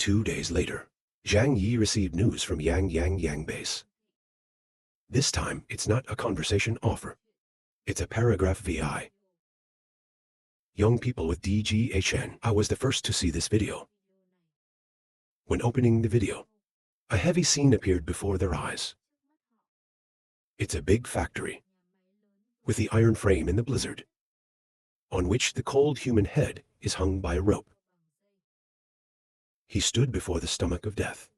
2 days later, Zhang Yi received news from Yang base. This time, it's not a conversation offer. It's a paragraph VI. Young people with DGHN. I was the first to see this video. When opening the video, a heavy scene appeared before their eyes. It's a big factory, with the iron frame in the blizzard, on which the cold human head is hung by a rope. He stood before the stomach of death,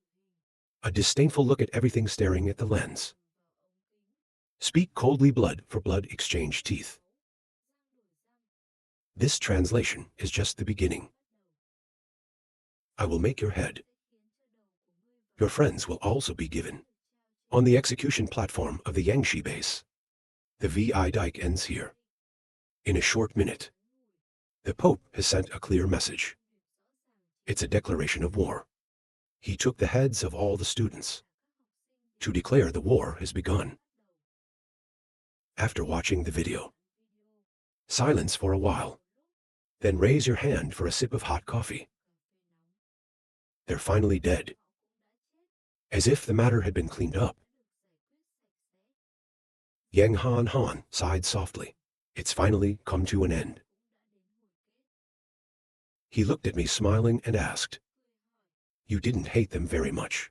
a disdainful look at everything staring at the lens. Speak coldly, blood for blood, exchange teeth. This translation is just the beginning. I will make your head. Your friends will also be given. On the execution platform of the Yangshi base, the VI dike ends here. In a short minute, the Pope has sent a clear message. It's a declaration of war. He took the heads of all the students to declare the war has begun. After watching the video, silence for a while, then raise your hand for a sip of hot coffee. They're finally dead, as if the matter had been cleaned up. Yang Han sighed softly. It's finally come to an end. He looked at me smiling and asked, "You didn't hate them very much.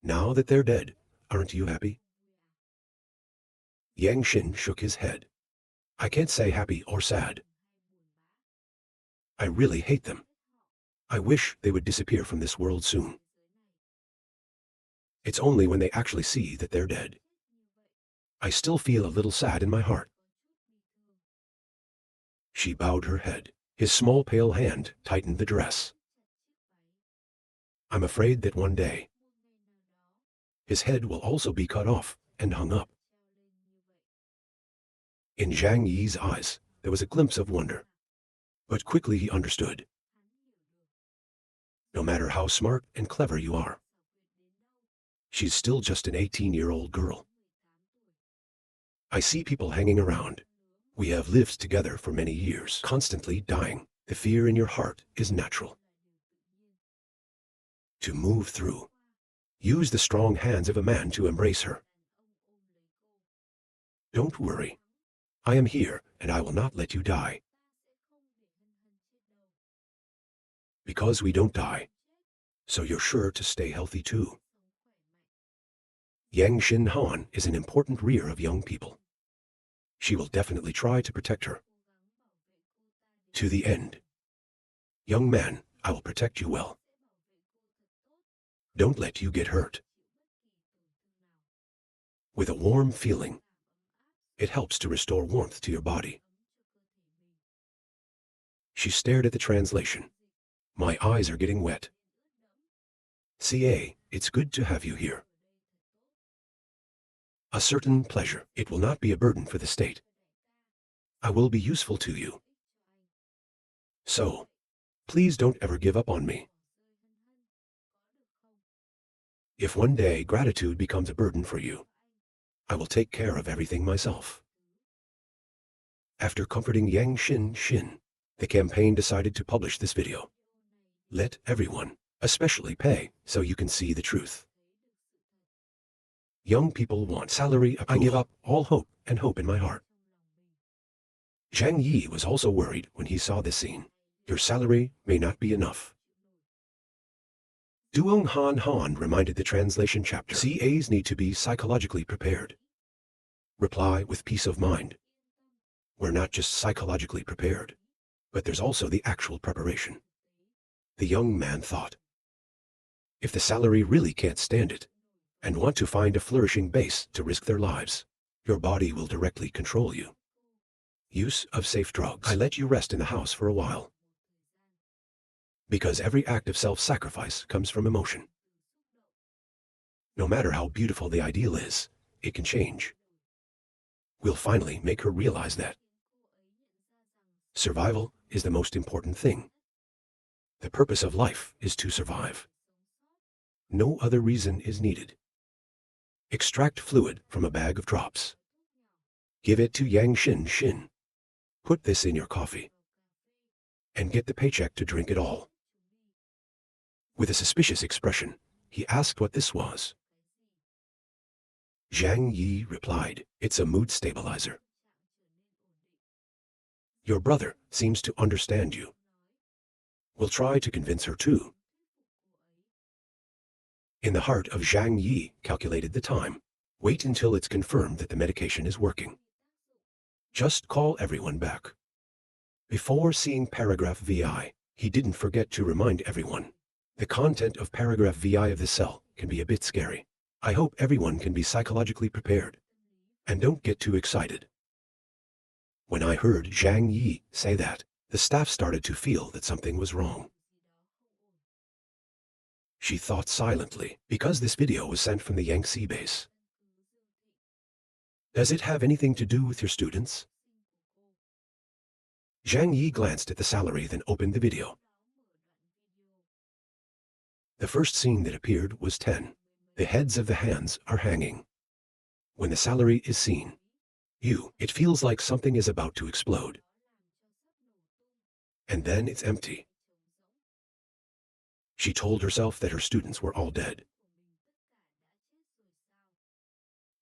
Now that they're dead, aren't you happy?" Yang Xin shook his head. "I can't say happy or sad. I really hate them. I wish they would disappear from this world soon. It's only when they actually see that they're dead. I still feel a little sad in my heart." She bowed her head. His small pale hand tightened the dress. "I'm afraid that one day, his head will also be cut off and hung up." In Zhang Yi's eyes, there was a glimpse of wonder, but quickly he understood. No matter how smart and clever you are, she's still just an 18-year-old girl. I see people hanging around. We have lived together for many years, constantly dying. The fear in your heart is natural. To move through, use the strong hands of a man to embrace her. Don't worry. I am here, and I will not let you die. Because we don't die, so you're sure to stay healthy too. Yang Xin Han is an important rear of young people. She will definitely try to protect her. To the end. Young man, I will protect you well. Don't let you get hurt. With a warm feeling, it helps to restore warmth to your body. She stared at the translation. My eyes are getting wet. CA, it's good to have you here. A certain pleasure. It will not be a burden for the state. I will be useful to you. So, please don't ever give up on me. If one day gratitude becomes a burden for you, I will take care of everything myself. After comforting Yang Xin, the campaign decided to publish this video. Let everyone, especially pay, so you can see the truth. Young people want salary approval. I give up all hope and hope in my heart. Zhang Yi was also worried when he saw this scene. Your salary may not be enough. Duong Han reminded the translation chapter. CAs need to be psychologically prepared. Reply with peace of mind. We're not just psychologically prepared, but there's also the actual preparation. The young man thought, if the salary really can't stand it, and want to find a flourishing base to risk their lives, your body will directly control you. Use of safe drugs. I let you rest in the house for a while. Because every act of self-sacrifice comes from emotion. No matter how beautiful the ideal is, it can change. We'll finally make her realize that. Survival is the most important thing. The purpose of life is to survive. No other reason is needed. Extract fluid from a bag of drops. Give it to Yang Xin. Put this in your coffee. And get the paycheck to drink it all. With a suspicious expression, he asked what this was. Zhang Yi replied, "It's a mood stabilizer. Your brother seems to understand you. We'll try to convince her too." In the heart of Zhang Yi calculated the time. Wait until it's confirmed that the medication is working. Just call everyone back. Before seeing paragraph VI, he didn't forget to remind everyone. The content of paragraph VI of the cell can be a bit scary. I hope everyone can be psychologically prepared. And don't get too excited. When I heard Zhang Yi say that, the staff started to feel that something was wrong. She thought silently, because this video was sent from the Yangtze base. Does it have anything to do with your students? Zhang Yi glanced at the salary, then opened the video. The first scene that appeared was 10. The heads of the hands are hanging. When the salary is seen, it feels like something is about to explode. And then it's empty. She told herself that her students were all dead.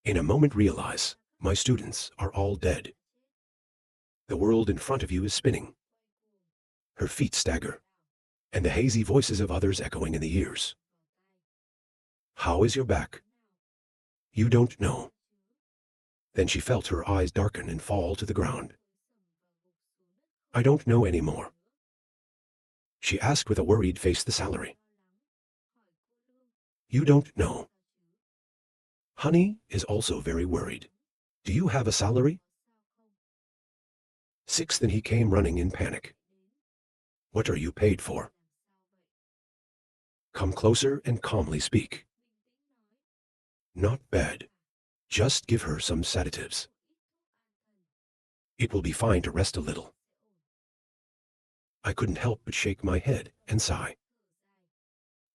In a moment realize, my students are all dead. The world in front of you is spinning. Her feet stagger, and the hazy voices of others echoing in the ears. How is your back? You don't know. Then she felt her eyes darken and fall to the ground. I don't know anymore. She asked with a worried face the salary. You don't know. Honey is also very worried. Do you have a salary? 6. Then he came running in panic. What are you paid for? Come closer and calmly speak. Not bad. Just give her some sedatives. It will be fine to rest a little. I couldn't help but shake my head and sigh.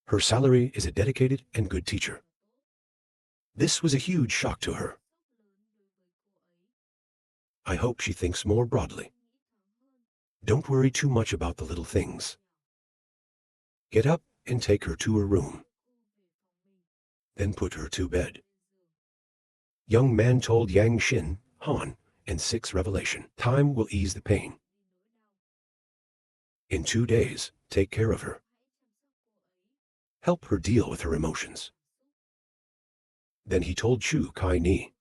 Her salary is a dedicated and good teacher. This was a huge shock to her. I hope she thinks more broadly. Don't worry too much about the little things. Get up and take her to her room. Then put her to bed. Young man told Yang Xin, Han, and 6 revelation. Time will ease the pain. In 2 days, take care of her. Help her deal with her emotions. Then he told Chu Kai Ni.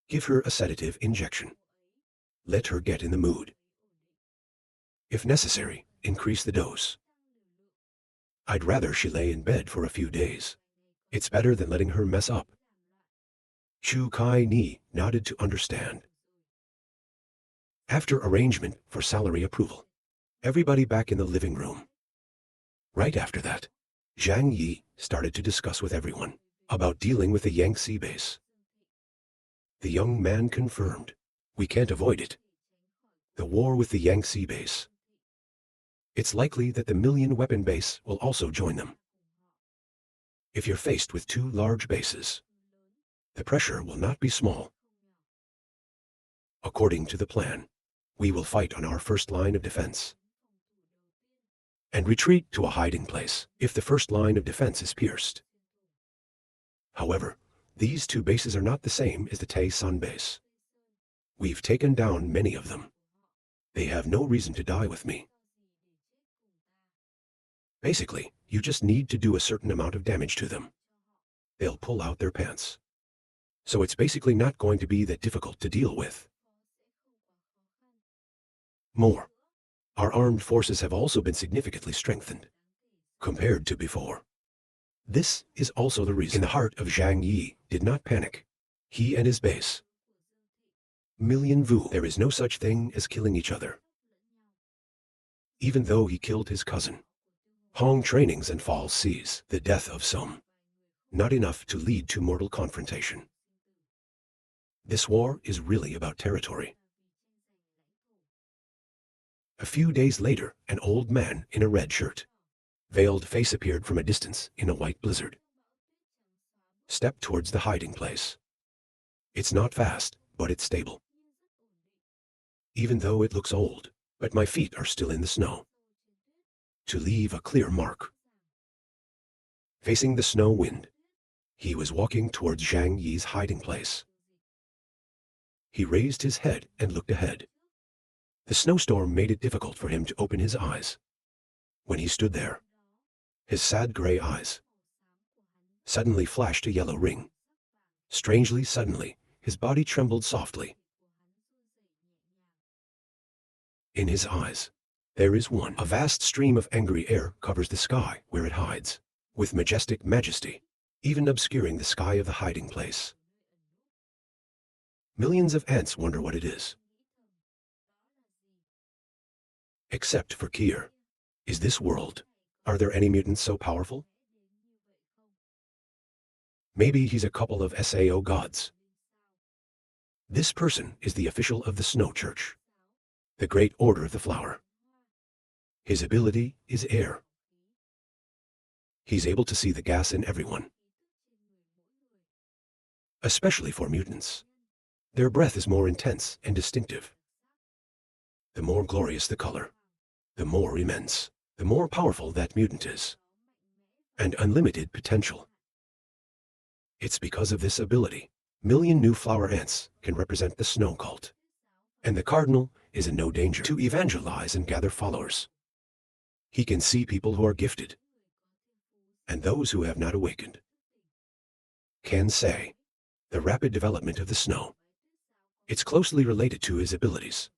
Give her a sedative injection. Let her get in the mood. If necessary, increase the dose. I'd rather she lay in bed for a few days. It's better than letting her mess up. Chu Kai Ni nodded to understand. After arrangement for salary approval, everybody back in the living room. Right after that, Zhang Yi started to discuss with everyone about dealing with the Yangtze base. The young man confirmed, we can't avoid it. The war with the Yangtze base. It's likely that the Million Weapon base will also join them. If you're faced with 2 large bases, the pressure will not be small. According to the plan, we will fight on our first line of defense and retreat to a hiding place if the first line of defense is pierced. However, these 2 bases are not the same as the Tae-san base. We've taken down many of them. They have no reason to die with me. Basically, you just need to do a certain amount of damage to them. They'll pull out their pants. So it's basically not going to be that difficult to deal with. More. Our armed forces have also been significantly strengthened compared to before. This is also the reason in the heart of Zhang Yi did not panic. He and his base. Million Vu, there is no such thing as killing each other. Even though he killed his cousin. Hong trainings and false seas, the death of some. Not enough to lead to mortal confrontation. This war is really about territory. A few days later, an old man in a red shirt, veiled face appeared from a distance in a white blizzard. Stepped towards the hiding place. It's not fast, but it's stable. Even though it looks old, but my feet are still in the snow. To leave a clear mark. Facing the snow wind, he was walking towards Zhang Yi's hiding place. He raised his head and looked ahead. The snowstorm made it difficult for him to open his eyes. When he stood there, his sad gray eyes suddenly flashed a yellow ring. Strangely, suddenly, his body trembled softly. In his eyes, there is one. A vast stream of angry air covers the sky where it hides, with majestic majesty, even obscuring the sky of the hiding place. Millions of ants wonder what it is. Except for Kier. Is this world? Are there any mutants so powerful? Maybe he's a couple of Sao gods. This person is the official of the Snow Church, the Great Order of the Flower. His ability is air. He's able to see the gas in everyone, especially for mutants. Their breath is more intense and distinctive. The more glorious the color, the more immense, the more powerful that mutant is, and unlimited potential. It's because of this ability, million new flower ants can represent the snow cult, and the cardinal is in no danger to evangelize and gather followers. He can see people who are gifted, and those who have not awakened. Can say, the rapid development of the snow. It's closely related to his abilities.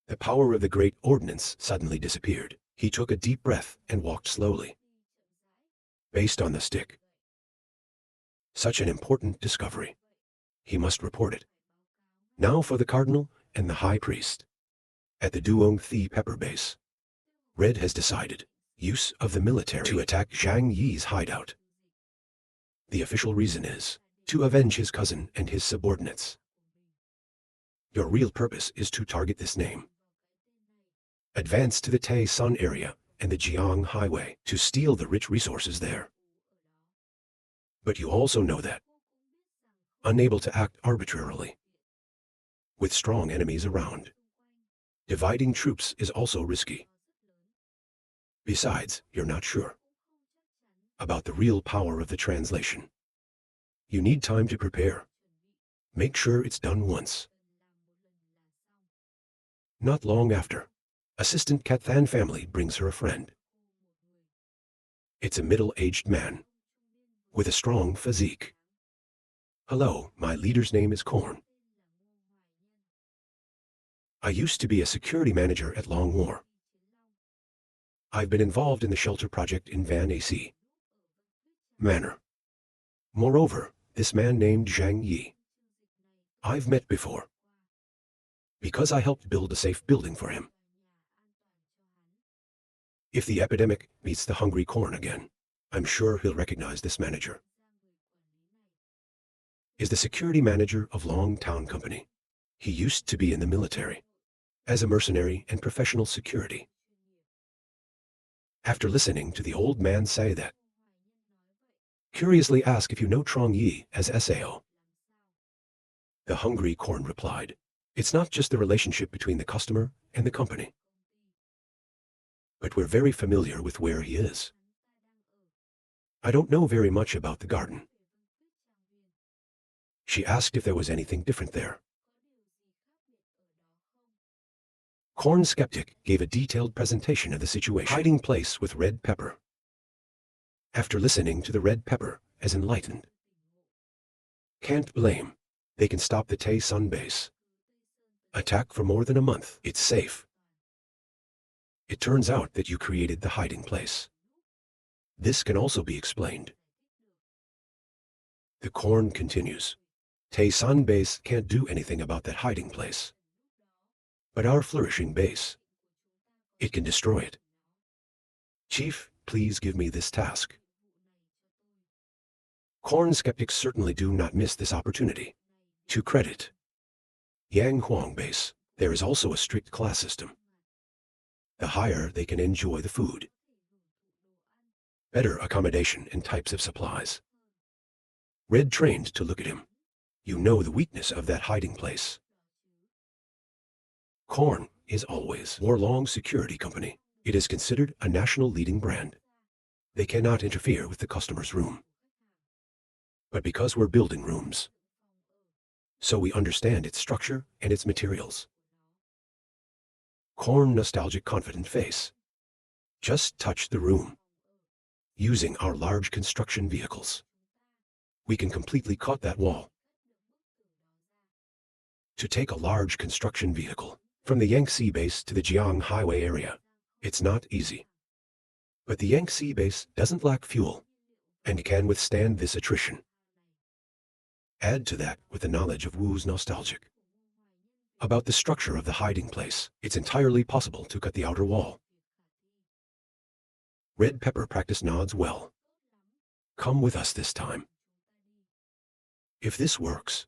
The power of the great ordinance suddenly disappeared. He took a deep breath and walked slowly. Based on the stick. Such an important discovery. He must report it. Now for the cardinal and the high priest. At the Duong Thi Pepper Base, Red has decided use of the military to attack Zhang Yi's hideout. The official reason is to avenge his cousin and his subordinates. Your real purpose is to target this name. Advance to the Tay Sun area and the Jiang Highway to steal the rich resources there. But you also know that, unable to act arbitrarily, with strong enemies around, dividing troops is also risky. Besides, you're not sure about the real power of the translation. You need time to prepare. Make sure it's done once. Not long after, Assistant Cathan family brings her a friend. It's a middle-aged man with a strong physique. Hello, my leader's name is Korn. I used to be a security manager at Long War. I've been involved in the shelter project in Van AC Manor. Moreover, this man named Zhang Yi, I've met before, because I helped build a safe building for him. If the epidemic meets the hungry corn again, I'm sure he'll recognize this manager. Is the security manager of Long Town Company. He used to be in the military, as a mercenary and professional security. After listening to the old man say that, curiously ask if you know Trong Yi as Sao. The hungry corn replied, it's not just the relationship between the customer and the company, but we're very familiar with where he is. I don't know very much about the garden. She asked if there was anything different there. Corn Skeptic gave a detailed presentation of the situation. Hiding place with red pepper. After listening to the red pepper as enlightened. Can't blame. They can stop the Tay Sun base. Attack for more than a month. It's safe. It turns out that you created the hiding place. This can also be explained. The corn continues. Tay Sun base can't do anything about that hiding place. But our flourishing base, it can destroy it. Chief, please give me this task. Corn skeptics certainly do not miss this opportunity. To credit Yang Huang base, there is also a strict class system. The higher they can enjoy the food, better accommodation and types of supplies. Red trained to look at him. You know the weakness of that hiding place. Corn is always Warlong Security Company. It is considered a national leading brand. They cannot interfere with the customer's room. But because we're building rooms, so we understand its structure and its materials. Corn nostalgic confident face. Just touch the room. Using our large construction vehicles, we can completely cut that wall. To take a large construction vehicle from the Yangtze base to the Jiang Highway area, it's not easy. But the Yangtze base doesn't lack fuel and can withstand this attrition. Add to that with the knowledge of Wu's nostalgic about the structure of the hiding place, it's entirely possible to cut the outer wall. Red Pepper practice nods well. Come with us this time. If this works,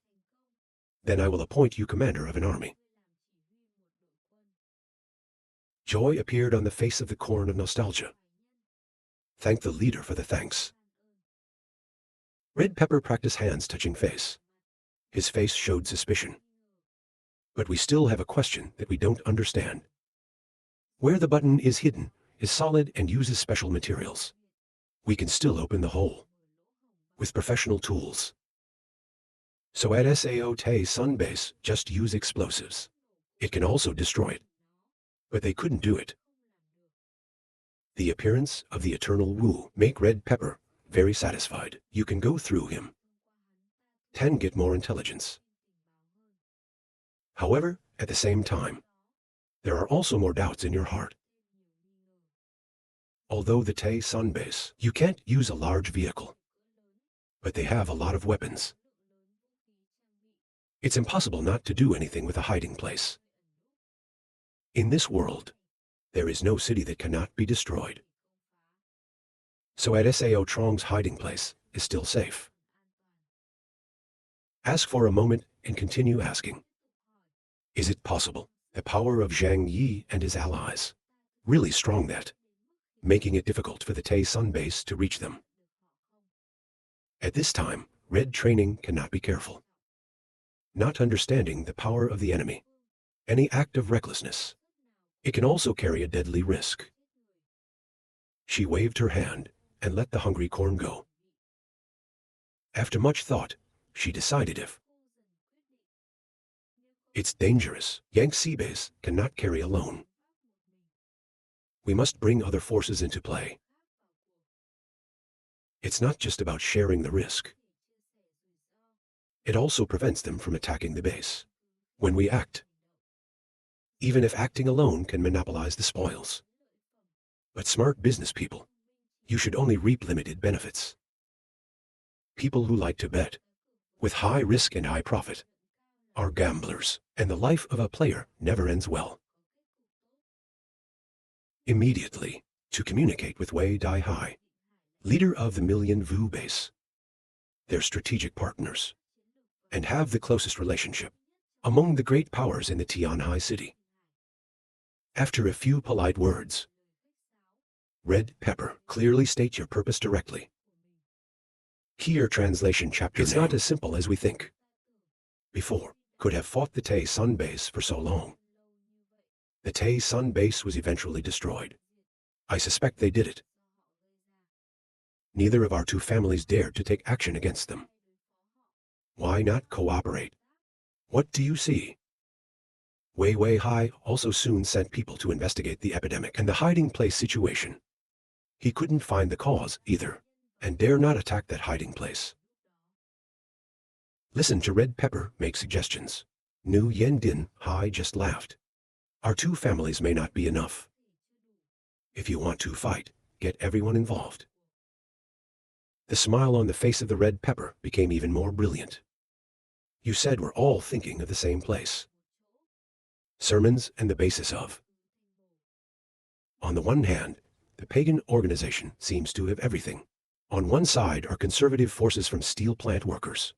then I will appoint you commander of an army. Joy appeared on the face of the corn of nostalgia. Thank the leader for the thanks. Red Pepper practiced hands touching face. His face showed suspicion. But we still have a question that we don't understand. Where the button is hidden is solid and uses special materials. We can still open the hole with professional tools. So at Sao Te Sun Base, just use explosives. It can also destroy it. But they couldn't do it. The appearance of the eternal Wu make Red Pepper very satisfied. You can go through him. 10 get more intelligence. However, at the same time, there are also more doubts in your heart. Although the Te Sun Base, you can't use a large vehicle. But they have a lot of weapons. It's impossible not to do anything with a hiding place. In this world, there is no city that cannot be destroyed. So at Sao Trong's hiding place is still safe. Ask for a moment and continue asking. Is it possible the power of Zhang Yi and his allies really strong that, making it difficult for the Te Sun Base to reach them? At this time, Red training cannot be careful. Not understanding the power of the enemy, any act of recklessness, it can also carry a deadly risk. She waved her hand and let the hungry corn go. After much thought, she decided if it's dangerous, Yangtze Base cannot carry alone. We must bring other forces into play. It's not just about sharing the risk. It also prevents them from attacking the base. When we act, even if acting alone can monopolize the spoils. But smart business people, you should only reap limited benefits. People who like to bet, with high risk and high profit, are gamblers, and the life of a player never ends well. Immediately, to communicate with Wei Dai Hai, leader of the Million Vu base, their strategic partners, and have the closest relationship among the great powers in the Tianhai city. After a few polite words, Red Pepper, clearly state your purpose directly. Here translation chapter. It's not as simple as we think. Before, could have fought the Te Sun Base for so long. The Te Sun Base was eventually destroyed. I suspect they did it. Neither of our two families dared to take action against them. Why not cooperate? What do you see? Wei Hai also soon sent people to investigate the epidemic and the hiding place situation. He couldn't find the cause either, and dare not attack that hiding place. Listen to Red Pepper make suggestions. Nu Yen Din Hai just laughed. Our two families may not be enough. If you want to fight, get everyone involved. The smile on the face of the Red Pepper became even more brilliant. You said we're all thinking of the same place. Sermons and the basis of. On the one hand, the pagan organization seems to have everything. On one side are conservative forces from steel plant workers.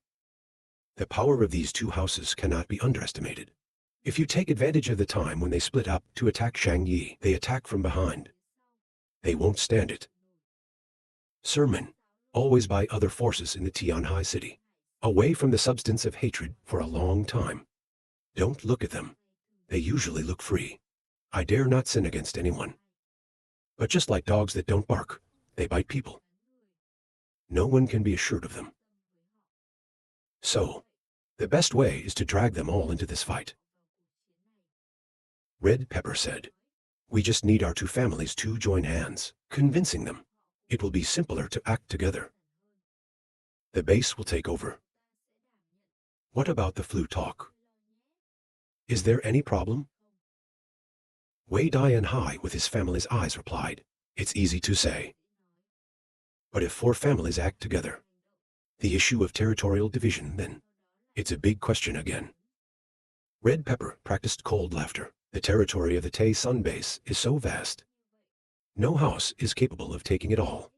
The power of these two houses cannot be underestimated. If you take advantage of the time when they split up to attack Zhang Yi, they attack from behind. They won't stand it. Sermon, always by other forces in the Tianhai city, away from the substance of hatred for a long time. Don't look at them. They usually look free. I dare not sin against anyone. But just like dogs that don't bark, They bite people. No one can be assured of them. So, the best way is to drag them all into this fight. Red Pepper said, we just need our two families to join hands, convincing them. It will be simpler to act together. The base will take over. What about the flu talk? Is there any problem? Wei Dian Hai with his family's eyes replied, it's easy to say. But if 4 families act together, the issue of territorial division then, it's a big question again. Red Pepper practiced cold laughter. The territory of the Tay Sun base is so vast. No house is capable of taking it all.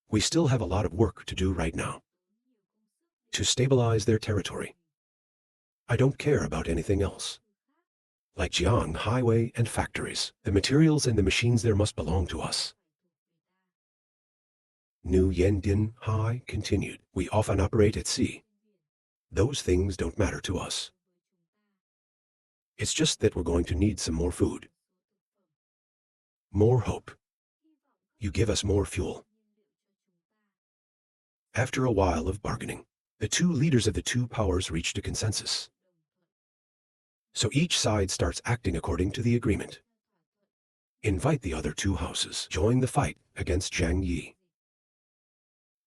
We still have a lot of work to do right now. To stabilize their territory. I don't care about anything else. Like Jiang Highway and factories, the materials and the machines there must belong to us. New Yendin Hai continued, we often operate at sea. Those things don't matter to us. It's just that we're going to need some more food. More hope. You give us more fuel. After a while of bargaining, the 2 leaders of the 2 powers reached a consensus. So each side starts acting according to the agreement. Invite the other 2 houses. Join the fight against Zhang Yi.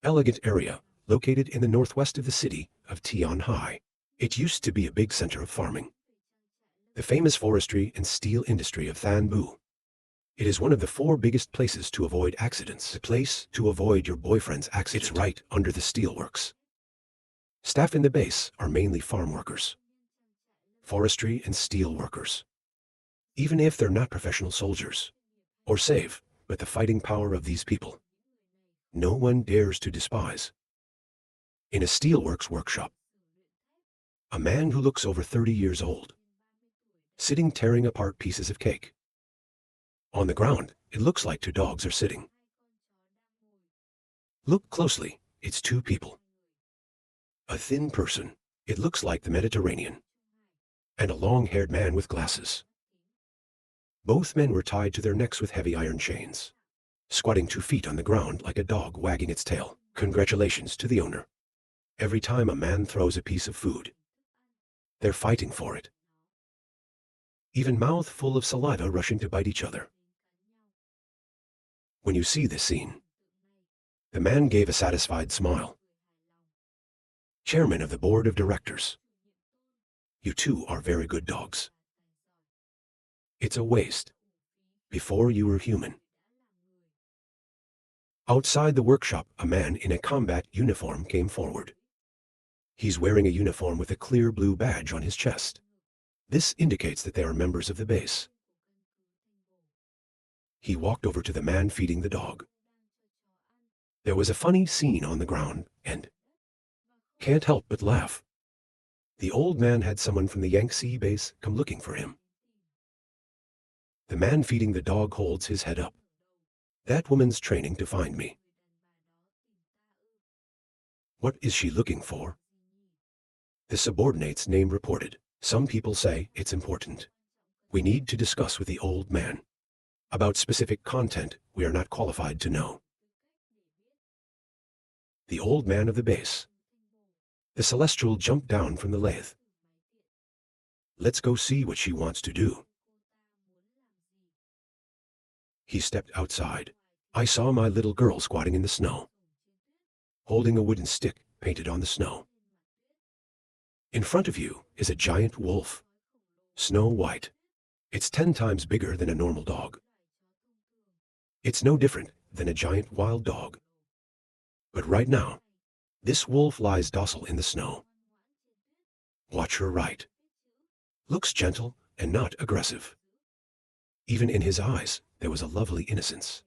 Elegant area, located in the northwest of the city of Tianhai. It used to be a big center of farming. The famous forestry and steel industry of Thanbu. It is one of the 4 biggest places to avoid accidents. The place to avoid your boyfriend's accident. It's right under the steelworks. Staff in the base are mainly farm workers. Forestry and steel workers. Even if they're not professional soldiers. Or save, but the fighting power of these people. No one dares to despise. In a steelworks workshop. A man who looks over 30 years old. Sitting tearing apart pieces of cake. On the ground, it looks like 2 dogs are sitting. Look closely, it's 2 people. A thin person, it looks like the Mediterranean. And a long-haired man with glasses. Both men were tied to their necks with heavy iron chains. Squatting 2 feet on the ground like a dog wagging its tail. Congratulations to the owner. Every time a man throws a piece of food, they're fighting for it. Even mouth full of saliva rushing to bite each other. When you see this scene, the man gave a satisfied smile. Chairman of the board of directors. You 2 are very good dogs. It's a waste. Before you were human. Outside the workshop, a man in a combat uniform came forward. He's wearing a uniform with a clear blue badge on his chest. This indicates that they are members of the base. He walked over to the man feeding the dog. There was a funny scene on the ground, and can't help but laugh. The old man had someone from the Yangtze base come looking for him. The man feeding the dog holds his head up. That woman's training to find me. What is she looking for? The subordinate's name reported. Some people say it's important. We need to discuss with the old man. About specific content we are not qualified to know. The old man of the base. The celestial jumped down from the lathe. Let's go see what she wants to do. He stepped outside. I saw my little girl squatting in the snow, holding a wooden stick painted on the snow. In front of you is a giant wolf, snow white. It's 10 times bigger than a normal dog. It's no different than a giant wild dog. But right now, this wolf lies docile in the snow. Watch her right. Looks gentle and not aggressive. Even in his eyes, there was a lovely innocence.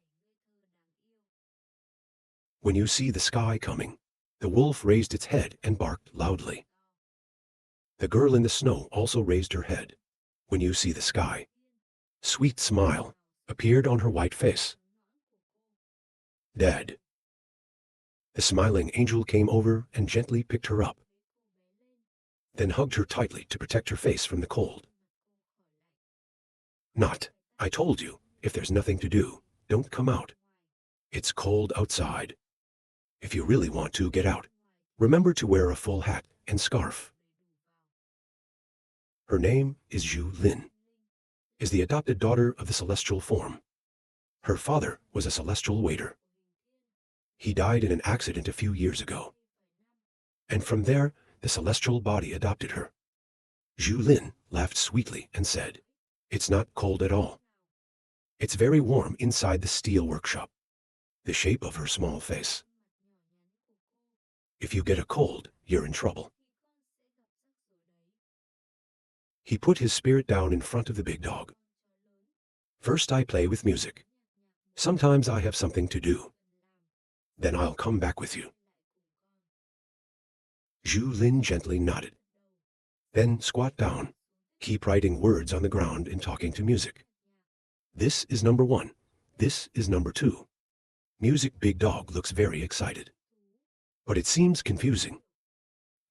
When you see the sky coming, the wolf raised its head and barked loudly. The girl in the snow also raised her head. When you see the sky, sweet smile appeared on her white face. Dad. The smiling angel came over and gently picked her up, then hugged her tightly to protect her face from the cold. Not, I told you, if there's nothing to do, don't come out. It's cold outside. If you really want to get out, remember to wear a full hat and scarf. Her name is Zhu Lin, is the adopted daughter of the celestial form. Her father was a celestial waiter. He died in an accident a few years ago. And from there, the celestial body adopted her. Zhu Lin laughed sweetly and said, "It's not cold at all. It's very warm inside the steel workshop." The shape of her small face. If you get a cold, you're in trouble. He put his spirit down in front of the big dog. First I play with music. Sometimes I have something to do. Then I'll come back with you. Zhu Lin gently nodded. Then squat down. Keep writing words on the ground and talking to music. This is number 1. This is number 2. Music big dog looks very excited. But it seems confusing.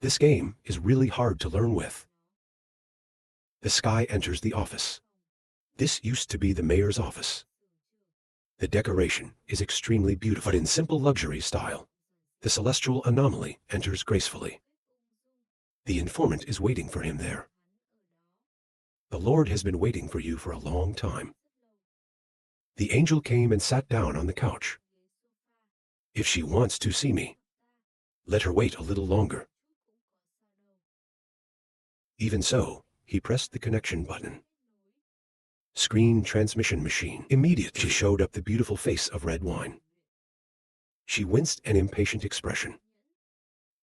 This game is really hard to learn with. The sky enters the office. This used to be the mayor's office. The decoration is extremely beautiful, but in simple luxury style. The celestial anomaly enters gracefully. The informant is waiting for him there. The Lord has been waiting for you for a long time. The angel came and sat down on the couch. If she wants to see me, let her wait a little longer. Even so, he pressed the connection button. Screen transmission machine. Immediately showed up the beautiful face of red wine. She winced an impatient expression.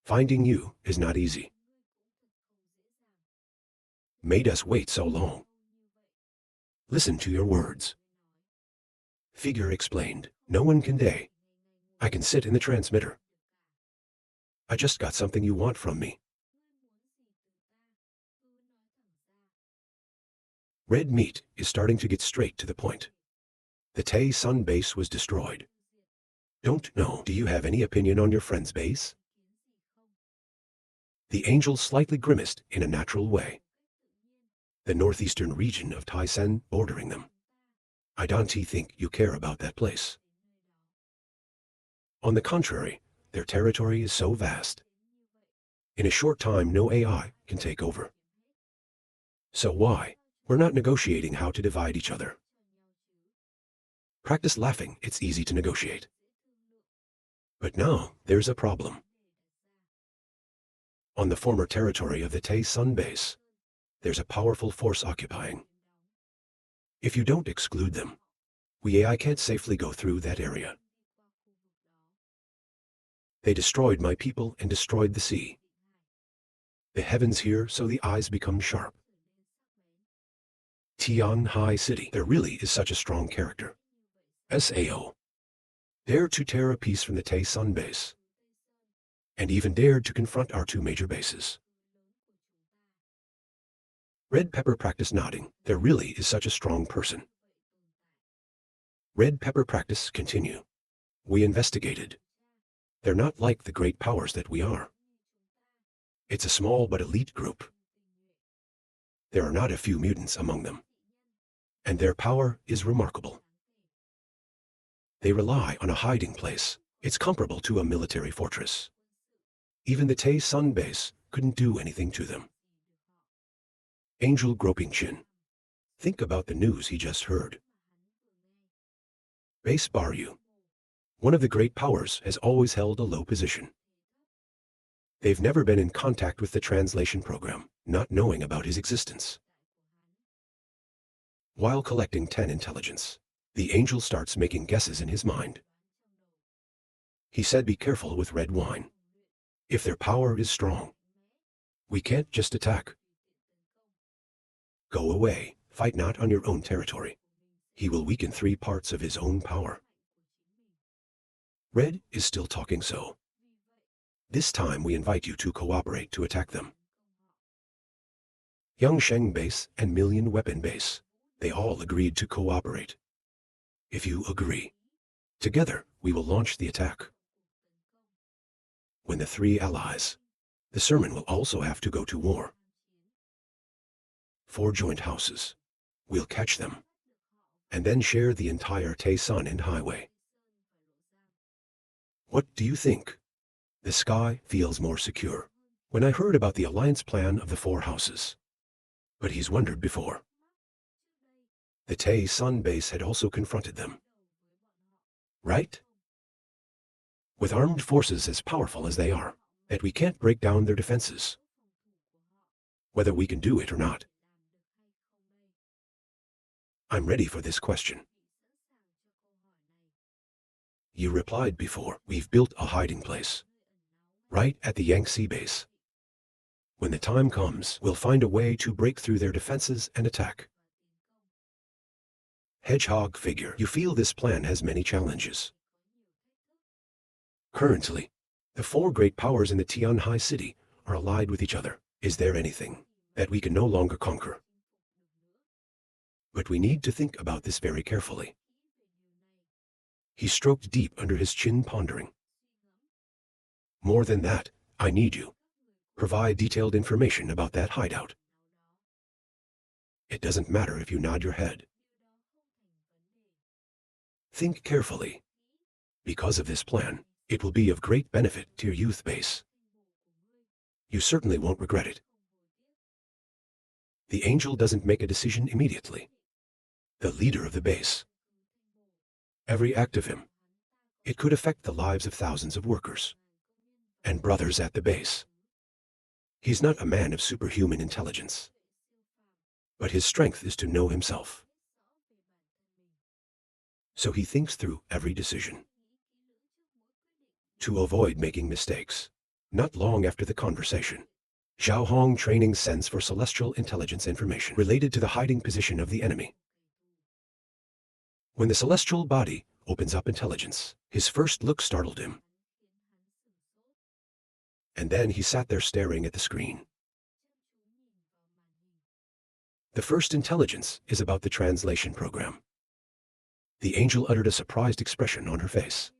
Finding you is not easy. Made us wait so long. Listen to your words. Figure explained, no one can day. I can sit in the transmitter. I just got something you want from me. Red meat is starting to get straight to the point. The Tay Sun base was destroyed. Don't know. Do you have any opinion on your friend's base? The angel slightly grimaced in a natural way. The northeastern region of Tyson bordering them. I don't think you care about that place. On the contrary, their territory is so vast. In a short time, no AI can take over. So why? We're not negotiating how to divide each other. Practice laughing, it's easy to negotiate. But now, there's a problem. On the former territory of the Tay Sun base, there's a powerful force occupying. If you don't exclude them, we AI can't safely go through that area. They destroyed my people and destroyed the sea. The heavens here, so the eyes become sharp. Tian Hai City, there really is such a strong character. Sao. Dared to tear a piece from the Tay Sun base. And even dared to confront our 2 major bases. Red Pepper practice nodding, there really is such a strong person. Red Pepper practice continue. We investigated. They're not like the great powers that we are. It's a small but elite group. There are not a few mutants among them. And their power is remarkable. They rely on a hiding place. It's comparable to a military fortress. Even the Tay Sun base couldn't do anything to them. Angel groping chin. Think about the news he just heard. Base Baryu. One of the great powers has always held a low position. They've never been in contact with the translation program, not knowing about his existence. While collecting 10 intelligence, the angel starts making guesses in his mind. He said, be careful with red wine. If their power is strong, we can't just attack. Go away, fight not on your own territory. He will weaken 3 parts of his own power. Red is still talking so. This time we invite you to cooperate to attack them. Yangsheng base and Million Weapon base, they all agreed to cooperate. If you agree, together we will launch the attack. When the 3 allies, the sermon will also have to go to war. 4 joint houses. We'll catch them, and then share the entire Tay Sun and highway. What do you think? The sky feels more secure. When I heard about the alliance plan of the 4 houses. But he's wondered before. The Tay Sun base had also confronted them. Right? With armed forces as powerful as they are, that we can't break down their defenses. Whether we can do it or not. I'm ready for this question. You replied before, we've built a hiding place. Right at the Yangtze base. When the time comes, we'll find a way to break through their defenses and attack. Hedgehog figure, you feel this plan has many challenges. Currently, the 4 great powers in the Tianhai city are allied with each other. Is there anything that we can no longer conquer? But we need to think about this very carefully. He stroked deep under his chin, pondering. More than that, I need you. Provide detailed information about that hideout. It doesn't matter if you nod your head. Think carefully. Because of this plan, it will be of great benefit to your youth base. You certainly won't regret it. The angel doesn't make a decision immediately. The leader of the base. Every act of him, it could affect the lives of thousands of workers and brothers at the base. He's not a man of superhuman intelligence, but his strength is to know himself. So he thinks through every decision to avoid making mistakes. Not long after the conversation, Zhao Hong training sends for celestial intelligence information related to the hiding position of the enemy. When the celestial body opens up intelligence, his first look startled him. And then he sat there staring at the screen. The first intelligence is about the translation program. The angel uttered a surprised expression on her face.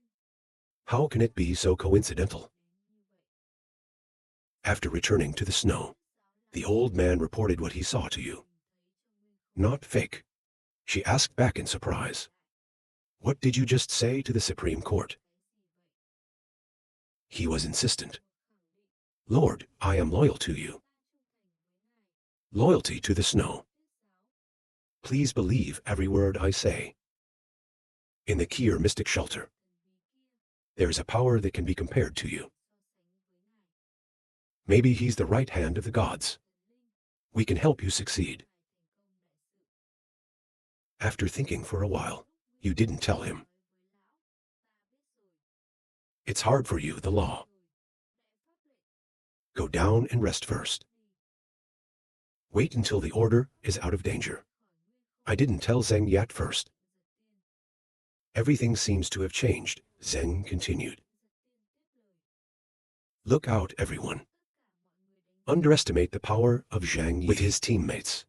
How can it be so coincidental? After returning to the snow, the old man reported what he saw to you. Not fake. She asked back in surprise. What did you just say to the Supreme Court? He was insistent. Lord, I am loyal to you. Loyalty to the snow. Please believe every word I say. In the Kier mystic shelter, there is a power that can be compared to you. Maybe he's the right hand of the gods. We can help you succeed. After thinking for a while, you didn't tell him. It's hard for you, the law. Go down and rest first. Wait until the order is out of danger. I didn't tell Zheng yet first. Everything seems to have changed, Zheng continued. Look out, everyone. Underestimate the power of Zhang Yi with his teammates.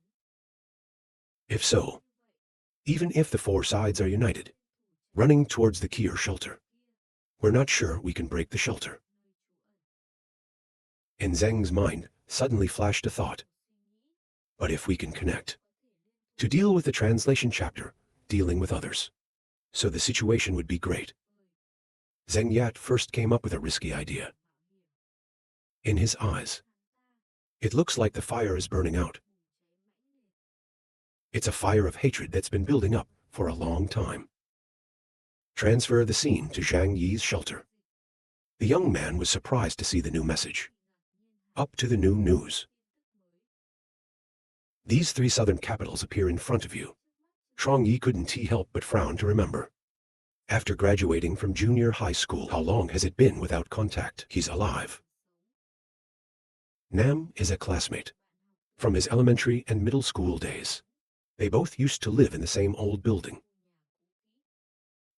If so, even if the 4 sides are united, running towards the Kier shelter, we're not sure we can break the shelter. In Zheng's mind suddenly flashed a thought. But if we can connect, to deal with the translation chapter, dealing with others, so the situation would be great. Zheng Yat first came up with a risky idea. In his eyes, it looks like the fire is burning out. It's a fire of hatred that's been building up for a long time. Transfer the scene to Zhang Yi's shelter. The young man was surprised to see the new message. Up to the new news. These 3 southern capitals appear in front of you. Zhang Yi couldn't help but frown to remember. After graduating from junior high school, how long has it been without contact? He's alive. Nam is a classmate from his elementary and middle school days. They both used to live in the same old building.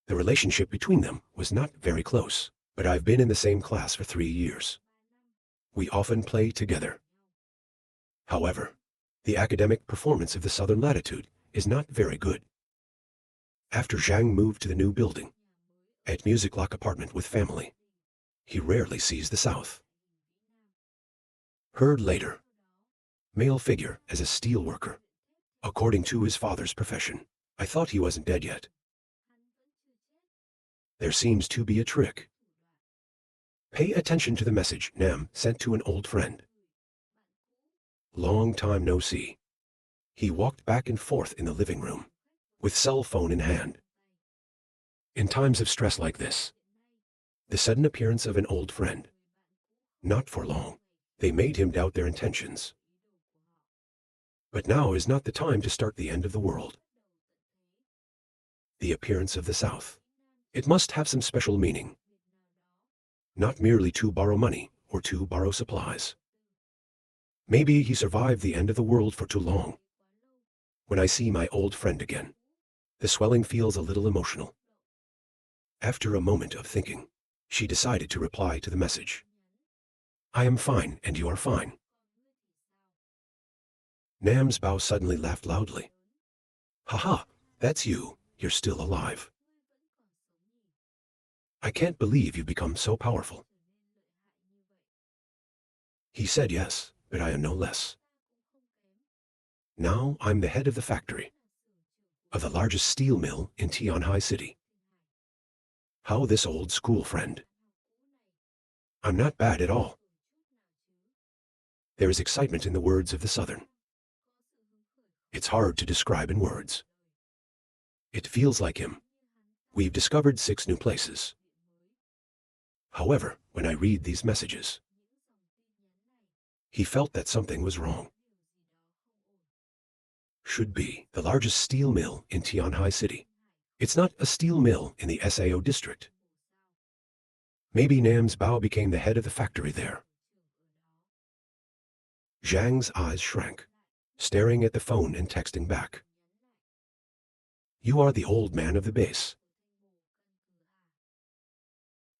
The relationship between them was not very close, but I've been in the same class for 3 years. We often play together. However, the academic performance of the southern latitude is not very good. After Zhang moved to the new building, at Music Lock apartment with family, he rarely sees the south. Heard later, male figure as a steel worker, according to his father's profession. I thought he wasn't dead yet. There seems to be a trick. Pay attention to the message Nam sent to an old friend. Long time no see. He walked back and forth in the living room, with cell phone in hand. In times of stress like this, the sudden appearance of an old friend, not for long, they made him doubt their intentions. But now is not the time to start the end of the world. The appearance of the South. It must have some special meaning. Not merely to borrow money or to borrow supplies. Maybe he survived the end of the world for too long. When I see my old friend again, the swelling feels a little emotional. After a moment of thinking, she decided to reply to the message. I am fine and you are fine. Nam's Bao suddenly laughed loudly. Haha, that's you, you're still alive. I can't believe you've become so powerful. He said yes, but I am no less. Now I'm the head of the factory, of the largest steel mill in Tianhai City. How this old school friend. I'm not bad at all. There is excitement in the words of the Southern. It's hard to describe in words. It feels like him. We've discovered 6 new places. However, when I read these messages, he felt that something was wrong. Should be the largest steel mill in Tianhai City. It's not a steel mill in the SAO district. Maybe Nam's Bao became the head of the factory there. Zhang's eyes shrank, staring at the phone and texting back. You are the old man of the base.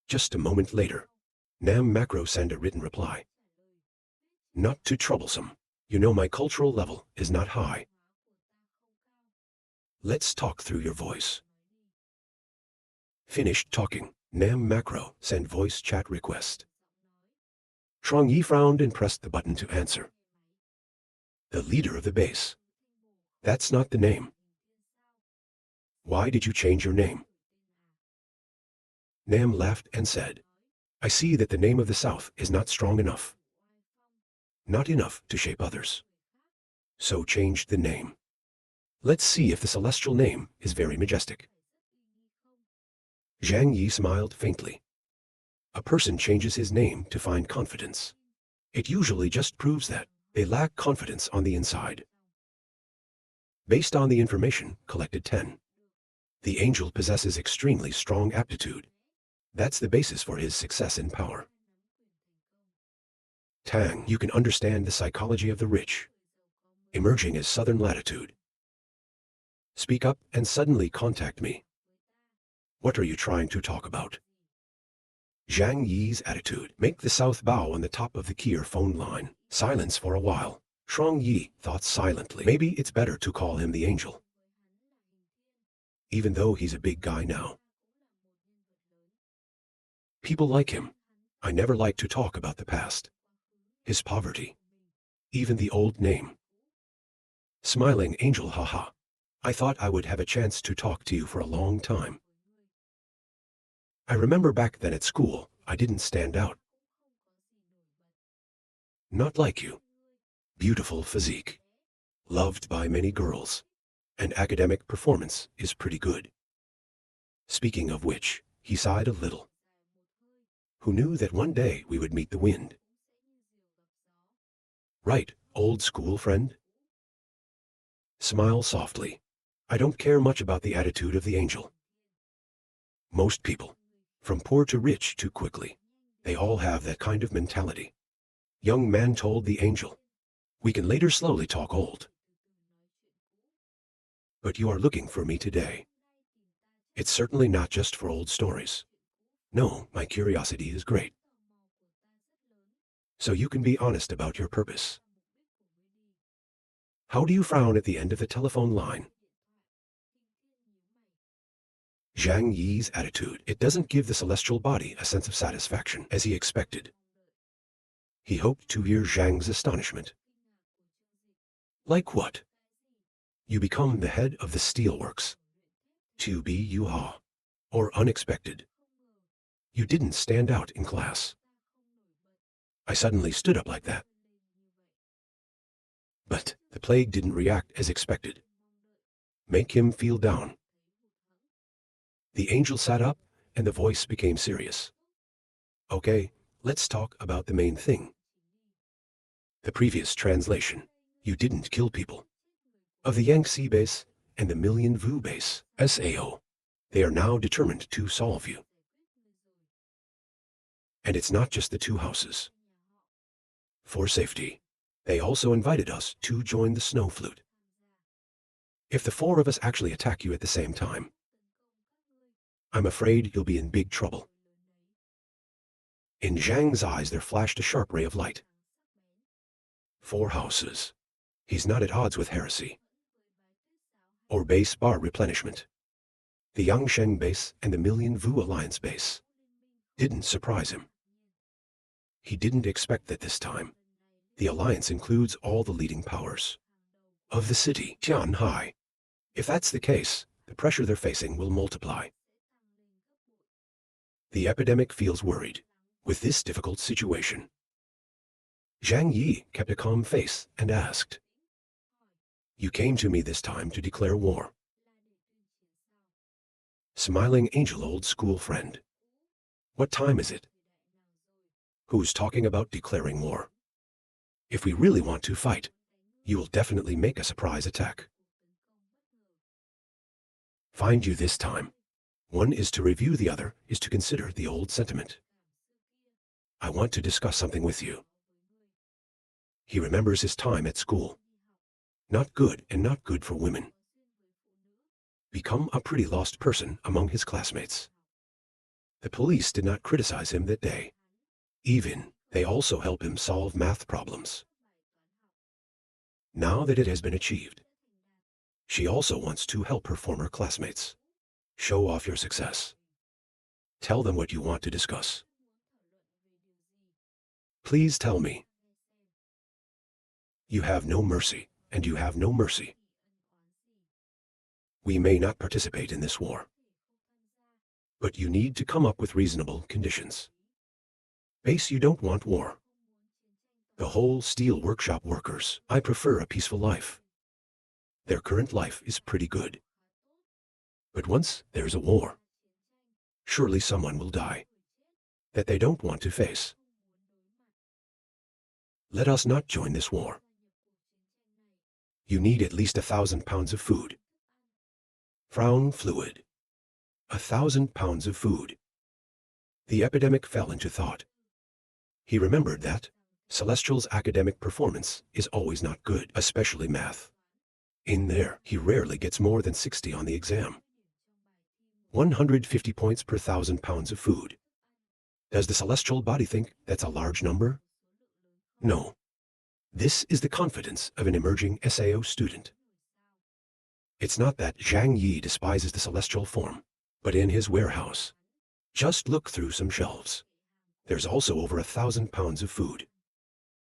Just a moment later, Nam Macro sent a written reply. Not too troublesome. You know my cultural level is not high. Let's talk through your voice. Finished talking, Nam Macro sent voice chat request. Trong Yi frowned and pressed the button to answer. The leader of the base. That's not the name. Why did you change your name? Nam laughed and said, I see that the name of the South is not strong enough. Not enough to shape others. So changed the name. Let's see if the celestial name is very majestic. Zhang Yi smiled faintly. A person changes his name to find confidence. It usually just proves that they lack confidence on the inside. Based on the information collected 10, the angel possesses extremely strong aptitude. That's the basis for his success in power. Tang, you can understand the psychology of the rich, emerging as southern latitude. Speak up and suddenly contact me. What are you trying to talk about? Zhang Yi's attitude. Make the South Bao on the top of the Kier phone line. Silence for a while. Trong Yi thought silently. Maybe it's better to call him the angel. Even though he's a big guy now. People like him. I never like to talk about the past. His poverty. Even the old name. Smiling angel, haha. I thought I would have a chance to talk to you for a long time. I remember back then at school, I didn't stand out. Not like you. Beautiful physique. Loved by many girls. And academic performance is pretty good. Speaking of which, he sighed a little. Who knew that one day we would meet the wind? Right, old school friend? Smile softly. I don't care much about the attitude of the angel. Most people, from poor to rich too quickly, they all have that kind of mentality. Young man told the angel. We can later slowly talk old. But you are looking for me today. It's certainly not just for old stories. No, my curiosity is great. So you can be honest about your purpose. How do you frown at the end of the telephone line? Zhang Yi's attitude. It doesn't give the celestial body a sense of satisfaction as he expected. He hoped to hear Zhang's astonishment. Like what? You become the head of the steelworks. To be Yuha. Or unexpected. You didn't stand out in class. I suddenly stood up like that. But the plague didn't react as expected. Make him feel down. The angel sat up, and the voice became serious. Okay, let's talk about the main thing. The previous translation. You didn't kill people. Of the Yangtze base and the Million Vu base, SAO, they are now determined to solve you. And it's not just the two houses. For safety, they also invited us to join the snow flute. If the four of us actually attack you at the same time, I'm afraid you'll be in big trouble. In Zhang's eyes there flashed a sharp ray of light. Four houses. He's not at odds with heresy. Or base bar replenishment. The Yangsheng base and the Million Vu Alliance base didn't surprise him. He didn't expect that this time. The alliance includes all the leading powers of the city, Tianhai. If that's the case, the pressure they're facing will multiply. The epidemic feels worried with this difficult situation. Zhang Yi kept a calm face and asked, "You came to me this time to declare war." Smiling angel, old school friend. What time is it? Who's talking about declaring war? If we really want to fight, you will definitely make a surprise attack. Find you this time. One is to review, the other is to consider the old sentiment. I want to discuss something with you. He remembers his time at school. Not good, and not good for women. Become a pretty lost person among his classmates. The police did not criticize him that day. Even, they also help him solve math problems. Now that it has been achieved, she also wants to help her former classmates. Show off your success. Tell them what you want to discuss. Please tell me. You have no mercy, and you have no mercy. We may not participate in this war, but you need to come up with reasonable conditions. Base, you don't want war. The whole steel workshop workers, I prefer a peaceful life. Their current life is pretty good. But once there's a war, surely someone will die that they don't want to face. Let us not join this war. You need at least 1,000 pounds of food. Frown fluid. 1,000 pounds of food. The epidemic fell into thought. He remembered that Celestial's academic performance is always not good, especially math. In there, he rarely gets more than 60 on the exam. 150 points per 1,000 pounds of food. Does the celestial body think that's a large number? No. This is the confidence of an emerging SAO student. It's not that Zhang Yi despises the celestial form, but in his warehouse. Just look through some shelves. There's also over 1,000 pounds of food.